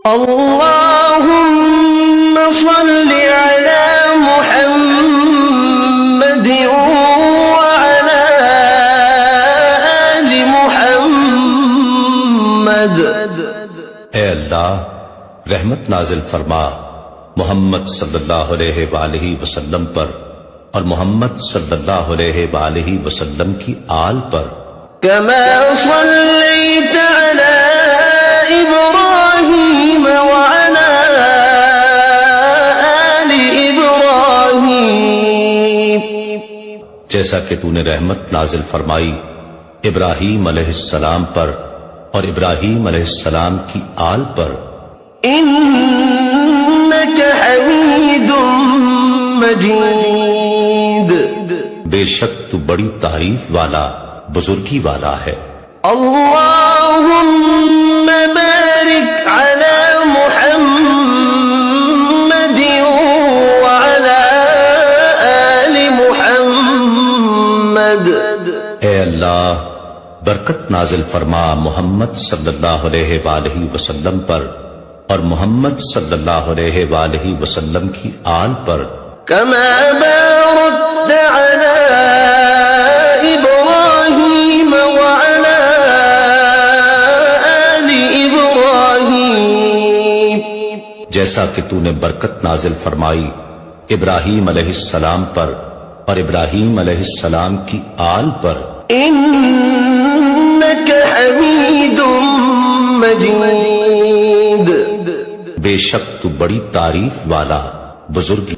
اللهم صل على محمد وعلى آل محمد۔ اے اللہ رحمت نازل فرما محمد صلی اللہ علیہ وآلہ وسلم پر اور محمد صلی اللہ علیہ وآلہ وسلم کی آل پر۔ كما صليت على إبراهيم وعلى آل إبراهيم، جیسا کہ تو نے رحمت نازل فرمائی ابراہیم علیہ السلام پر اور ابراہیم علیہ السلام کی آل پر۔ إنك حميد مجيد، بے شک تو بڑی تعریف والا بزرگی والا ہے۔ اللهم بارك على محمد وعلى آل محمد۔ اے اللہ برکت نازل فرما محمد صلی اللہ علیہ وآلہ وسلم پر اور محمد صلی اللہ علیہ وآلہ وسلم کی آل پر۔ كما باركت على إبراهيم وعلى آل إبراهيم، جیسا کہ تو نے برکت نازل فرمائی ابراہیم علیہ السلام پر اور ابراہیم علیہ السلام کی آل پر۔ إنك حميد مجيد، بے شک تو بڑی تعریف والا بزرگی